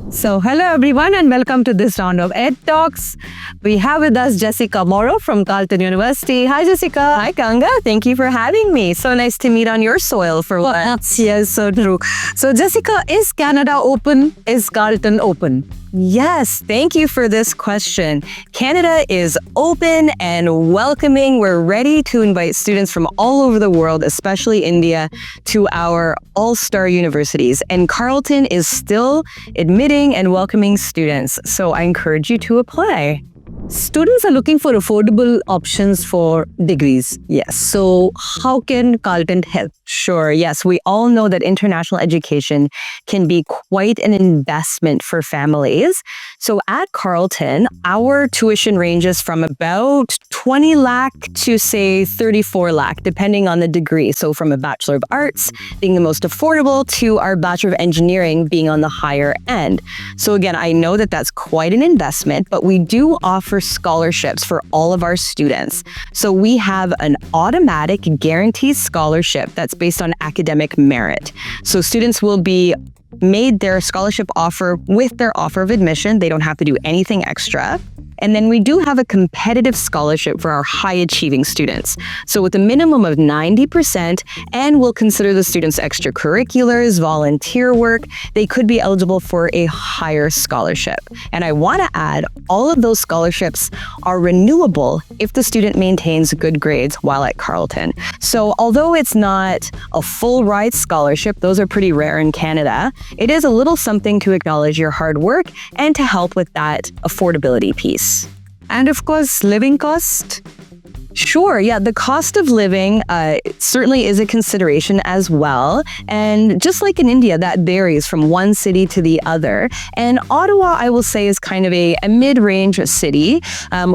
So hello everyone and welcome to this round of Ed Talks. We have with us Jessica Morrow from Carleton University. Hi Jessica. Hi Ganga, thank you for having me. So nice to meet on your soil for once. Yes, so true. So Jessica, is Canada open? Is Carleton open? Yes, thank you for this question. Canada is open and welcoming. We're ready to invite students from all over the world, especially India, to our all-star universities. And Carleton is still admitting and welcoming students. So I encourage you to apply. Students are looking for affordable options for degrees. Yes. So how can Carleton help? Sure. Yes. We all know that international education can be quite an investment for families. So at Carleton, our tuition ranges from about 20 lakh to say 34 lakh, depending on the degree. So from a Bachelor of Arts being the most affordable to our Bachelor of Engineering being on the higher end. So again, I know that that's quite an investment, but we do offer scholarships for all of our students. So we have an automatic guaranteed scholarship that's based on academic merit. So students will be made their scholarship offer with their offer of admission. They don't have to do anything extra. And then we do have a competitive scholarship for our high achieving students. So with a minimum of 90%, and we'll consider the students' extracurriculars, volunteer work, they could be eligible for a higher scholarship. And I want to add, all of those scholarships are renewable if the student maintains good grades while at Carleton. So although it's not a full ride scholarship, those are pretty rare in Canada, it is a little something to acknowledge your hard work and to help with that affordability piece. And of course, living cost. Sure. Yeah. The cost of living certainly is a consideration as well. And just like in India, that varies from one city to the other. And Ottawa, I will say, is kind of a mid-range city.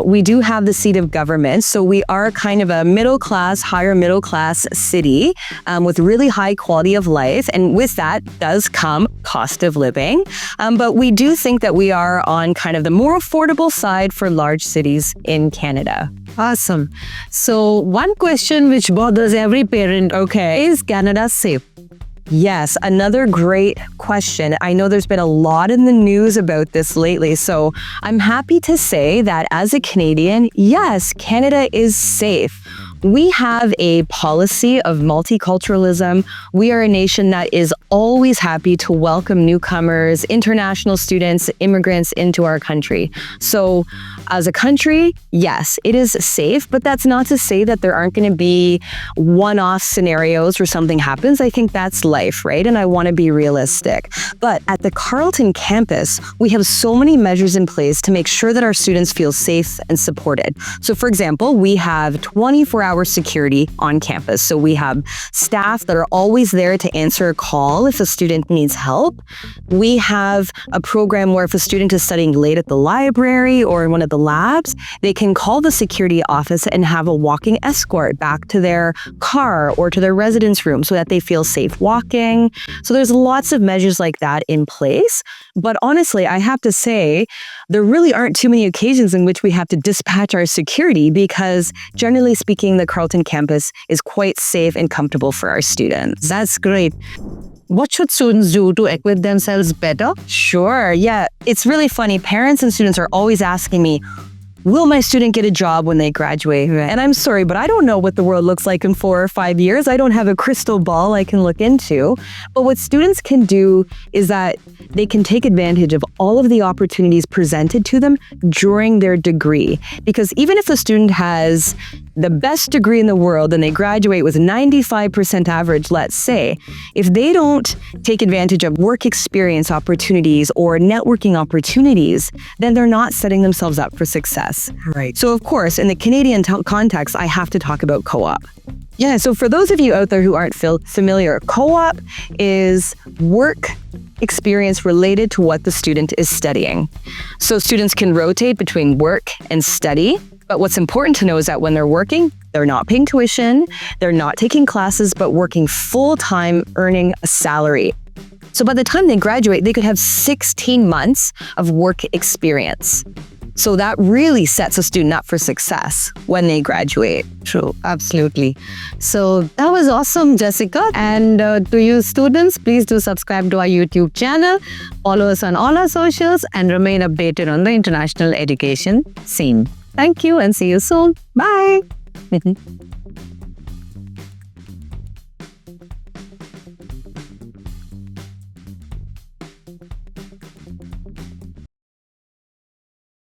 We do have the seat of government. So we are kind of a middle-class, higher middle-class city with really high quality of life. And with that does come cost of living. But we do think that we are on kind of the more affordable side for large cities in Canada. Awesome. So one question which bothers every parent, is Canada safe? Yes, another great question. I know there's been a lot in the news about this lately, so I'm happy to say that as a Canadian, yes, Canada is safe. We have a policy of multiculturalism. We are a nation that is always happy to welcome newcomers, international students, immigrants into our country. So as a country, yes, it is safe, but that's not to say that there aren't going to be one-off scenarios where something happens. I think that's life, right? And I want to be realistic. But at the Carleton campus, we have so many measures in place to make sure that our students feel safe and supported. So for example, we have 24-hour security on campus. So we have staff that are always there to answer a call if a student needs help. We have a program where if a student is studying late at the library or in one of the labs, they can call the security office and have a walking escort back to their car or to their residence room so that they feel safe walking. So there's lots of measures like that in place. But honestly, I have to say, there really aren't too many occasions in which we have to dispatch our security because generally speaking, the Carleton campus is quite safe and comfortable for our students. That's great. What should students do to equip themselves better? Sure. Yeah. It's really funny. Parents and students are always asking me, will my student get a job when they graduate? Right. And I'm sorry, but I don't know what the world looks like in 4 or 5 years. I don't have a crystal ball I can look into. But what students can do is that they can take advantage of all of the opportunities presented to them during their degree. Because even if a student has the best degree in the world and they graduate with 95% average, let's say, if they don't take advantage of work experience opportunities or networking opportunities, then they're not setting themselves up for success. Right. So of course, in the Canadian context, I have to talk about co-op. Yeah, so for those of you out there who aren't familiar, co-op is work experience related to what the student is studying. So students can rotate between work and study. But what's important to know is that when they're working, they're not paying tuition, they're not taking classes, but working full-time, earning a salary. So by the time they graduate, they could have 16 months of work experience. So that really sets a student up for success when they graduate. True, absolutely. So that was awesome, Jessica. And to you students, please do subscribe to our YouTube channel, follow us on all our socials, and remain updated on the international education scene. Thank you and see you soon. Bye.